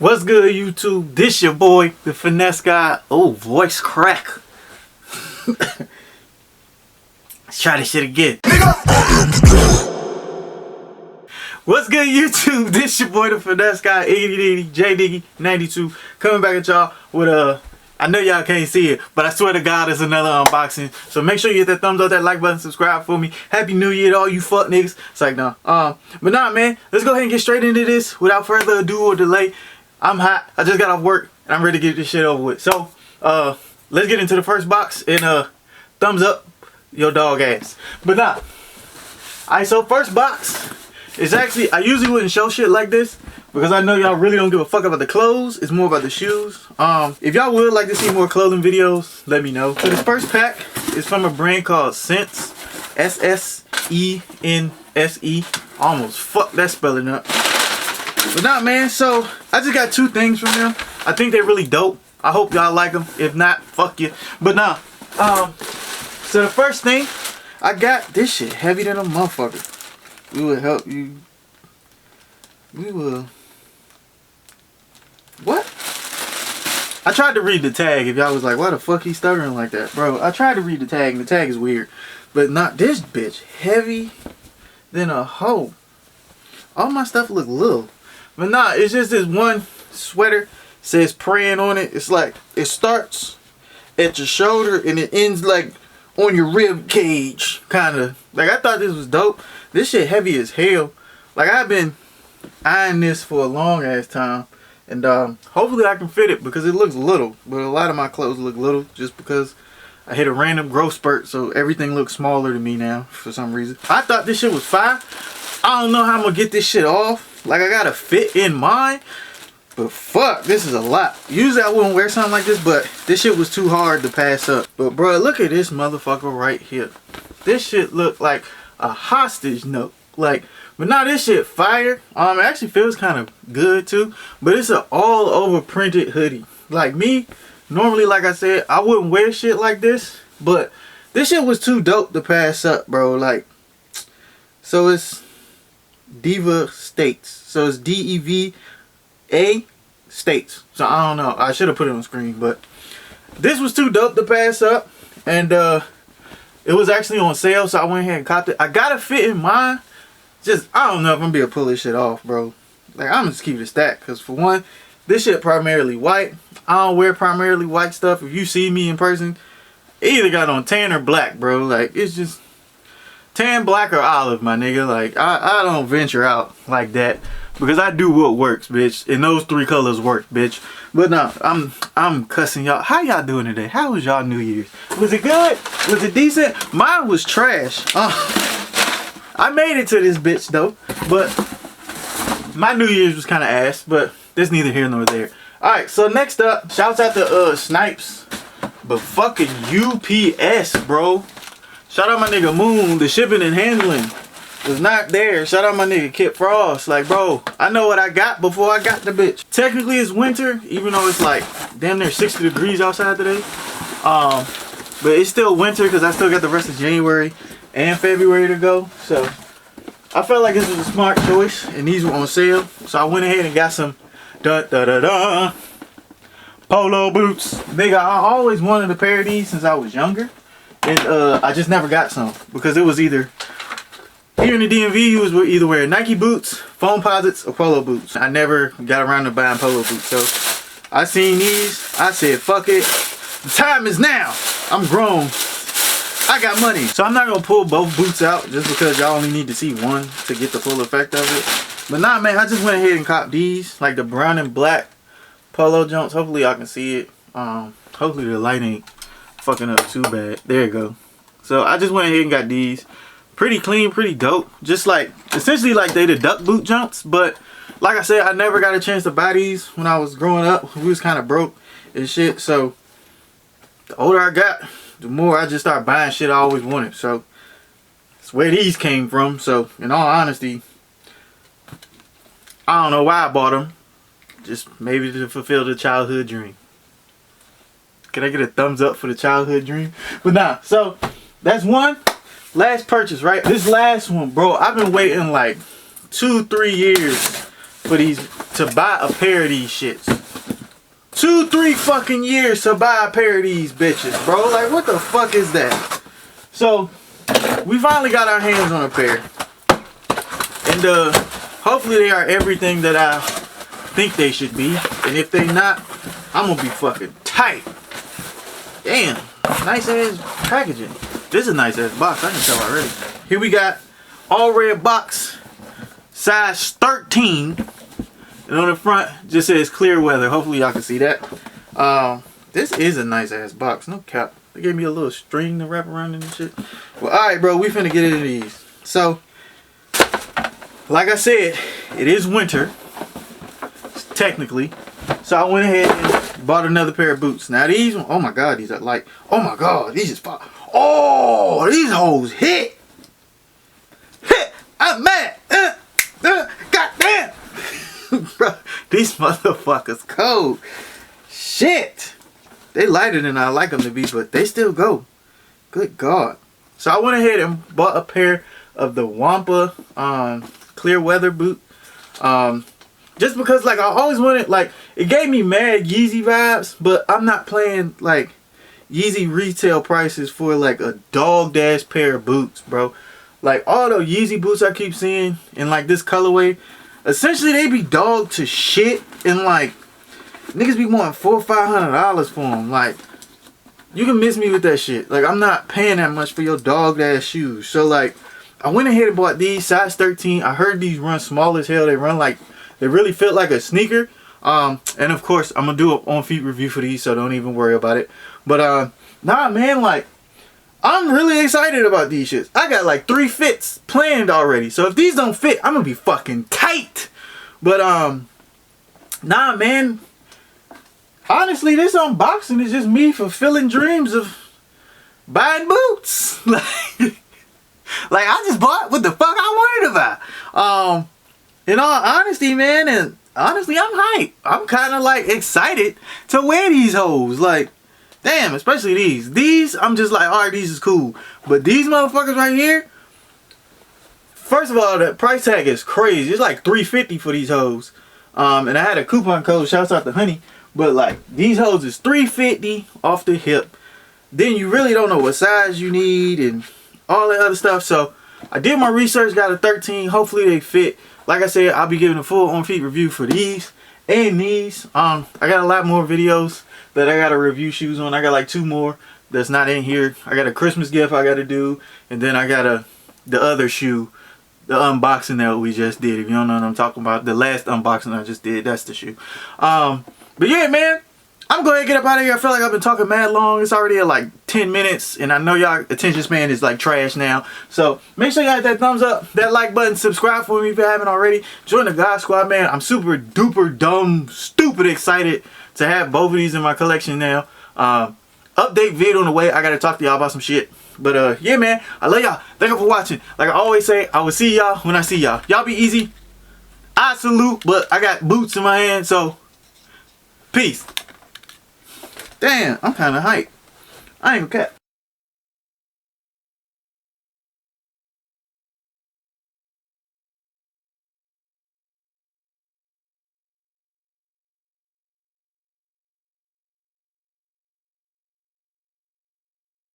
What's good, YouTube? This your boy, the Finesse Guy. Oh, voice crack. Let's try this shit again. What's good, YouTube? This your boy, the Finesse Guy, Iggy J Diggy 92, coming back at y'all with I know y'all can't see it, but I swear to God, it's another unboxing. So make sure you hit that thumbs up, that like button, subscribe for me. Happy New Year to all you fuck niggas. It's like, no. But nah, man, let's go ahead and get straight into this without further ado or delay. I'm hot. I just got off work and I'm ready to get this shit over with. So, let's get into the first box and thumbs up your dog ass. But nah. Alright, so first box is actually, I usually wouldn't show shit like this because I know y'all really don't give a fuck about the clothes. It's more about the shoes. If y'all would like to see more clothing videos, let me know. So this first pack is from a brand called Sense. S-S-E-N-S-E. Almost fucked that spelling up. But nah, man, so I just got two things from them. I think they're really dope. I hope y'all like them. If not, fuck you. But nah, so the first thing, I got this shit heavy than a motherfucker. We will help you. We will. What? I tried to read the tag. If y'all was like, why the fuck he stuttering like that? Bro, I tried to read the tag and the tag is weird. But not this bitch. Heavy than a hoe. All my stuff look little. But nah, it's just this one sweater. Says praying on it. It's like, it starts at your shoulder and it ends like on your rib cage. Kinda. Like, I thought this was dope. This shit heavy as hell. Like, I've been eyeing this for a long ass time. And hopefully I can fit it because it looks little. But a lot of my clothes look little just because I hit a random growth spurt. So everything looks smaller to me now for some reason. I thought this shit was fire. I don't know how I'm gonna get this shit off. Like, I gotta fit in mine. But fuck, this is a lot. Usually I wouldn't wear something like this, but this shit was too hard to pass up. But bro, look at this motherfucker right here. This shit look like a hostage note. Like, but now this shit fire. It actually feels kind of good too. But it's an all over printed hoodie. Like me, normally, like I said, I wouldn't wear shit like this. But this shit was too dope to pass up, bro. Like, so it's Diva States. So it's D-E-V-A States. So I don't know. I should have put it on screen, but this was too dope to pass up. And it was actually on sale, so I went ahead and copped it. I gotta fit in mine. Just, I don't know if I'm gonna be able to pull this shit off, bro. Like, I'm just keep it stacked. Because for one, this shit primarily white. I don't wear primarily white stuff. If you see me in person, it either got on tan or black, bro. Like, it's just tan, black, or olive, my nigga. Like, I don't venture out like that because I do what works, bitch. And those three colors work, bitch. But no, I'm cussing y'all. How y'all doing today? How was y'all New Year's? Was it good? Was it decent? Mine was trash. I made it to this bitch though. But my New Year's was kind of ass. But there's neither here nor there. Alright, so next up, shouts out to Snipes. But fucking UPS, bro. Shout out my nigga Moon. The shipping and handling was not there. Shout out my nigga Kip Frost. Like, bro, I know what I got before I got the bitch. Technically it's winter, even though it's like damn near 60 degrees outside today. But it's still winter because I still got the rest of January and February to go. So I felt like this was a smart choice and these were on sale. So I went ahead and got some polo boots. Nigga, I always wanted a pair of these since I was younger. And I just never got some because it was either here in the DMV you was either wearing Nike boots, foam posits, or polo boots. I never got around to buying polo boots. So I seen these. I said, fuck it. The time is now. I'm grown. I got money. So I'm not going to pull both boots out just because y'all only need to see one to get the full effect of it. But nah, man, I just went ahead and copped these. Like the brown and black polo jumps. Hopefully y'all can see it. Hopefully the light ain't fucking up too bad. There you go. So I just went ahead and got these. Pretty clean, pretty dope. Just like, essentially like they the duck boot jumps. But like I said, I never got a chance to buy these when I was growing up. We was kind of broke and shit. So the older I got, the more I just started buying shit I always wanted. So that's where these came from. So in all honesty, I don't know why I bought them. Just maybe to fulfill the childhood dream. Can I get a thumbs up for the childhood dream? But nah, so that's one. Last purchase, right? This last one, bro, I've been waiting like 2-3 years for these to buy a pair of these shits. 2-3 fucking years to buy a pair of these bitches, bro. Like, what the fuck is that? So, we finally got our hands on a pair. And, hopefully they are everything that I think they should be. And if they not, I'm gonna be fucking tight. Damn, nice ass packaging. This is a nice ass box, I can tell already. Here we got all red box, size 13. And on the front, just says clear weather. Hopefully y'all can see that. This is a nice ass box, no cap. They gave me a little string to wrap around it and shit. Well, alright bro, we finna get into these. So, like I said, it is winter, technically. So I went ahead and bought another pair of boots. Now these, oh my god, these are like, oh my god, these is fire. Oh, these hoes hit. Hit, I'm mad. Goddamn. Bro, these motherfuckers cold. Shit. They lighter than I like them to be, but they still go. Good God. So I went ahead and bought a pair of the Wampa clear weather boot. Just because, like, I always wanted, like, it gave me mad Yeezy vibes, but I'm not playing, like, Yeezy retail prices for, like, a dog-dash pair of boots, bro. Like, all the Yeezy boots I keep seeing in, like, this colorway, essentially, they be dog to shit, and, like, niggas be wanting $400 or $500 for them. Like, you can miss me with that shit. Like, I'm not paying that much for your dog-dash shoes. So, like, I went ahead and bought these, size 13. I heard these run small as hell. They run, like, they really fit like a sneaker. And of course, I'm gonna do an on-feet review for these, so don't even worry about it. But nah, man, like, I'm really excited about these shits. I got like 3 fits planned already. So if these don't fit, I'm gonna be fucking tight. But nah, man. Honestly, this unboxing is just me fulfilling dreams of buying boots. Like I just bought what the fuck I wanted to buy. In all honesty, man, and honestly, I'm hyped. I'm kind of like excited to wear these hoes. Like, damn, especially these. These, I'm just like, alright, these is cool. But these motherfuckers right here, first of all, the price tag is crazy. It's like $350 for these hoes. And I had a coupon code, shouts out to Honey. But like, these hoes is $350 off the hip. Then you really don't know what size you need and all that other stuff. So I did my research, got a 13. Hopefully they fit. Like I said, I'll be giving a full on-feet review for these and these. I got a lot more videos that I got to review shoes on. I got like 2 more that's not in here. I got a Christmas gift I got to do. And then I got the other shoe, the unboxing that we just did. If you don't know what I'm talking about, the last unboxing I just did, that's the shoe. But yeah, man, I'm going to get up out of here. I feel like I've been talking mad long. It's already at like 10 minutes. And I know y'all attention span is like trash now. So make sure y'all hit that thumbs up, that like button, subscribe for me if you haven't already. Join the God Squad, man. I'm super duper dumb, stupid excited to have both of these in my collection now. Update video on the way. I got to talk to y'all about some shit. But yeah, man, I love y'all. Thank you for watching. Like I always say, I will see y'all when I see y'all. Y'all be easy. I salute, but I got boots in my hand, so peace. Damn, I'm kind of hyped. I ain't gonna cap.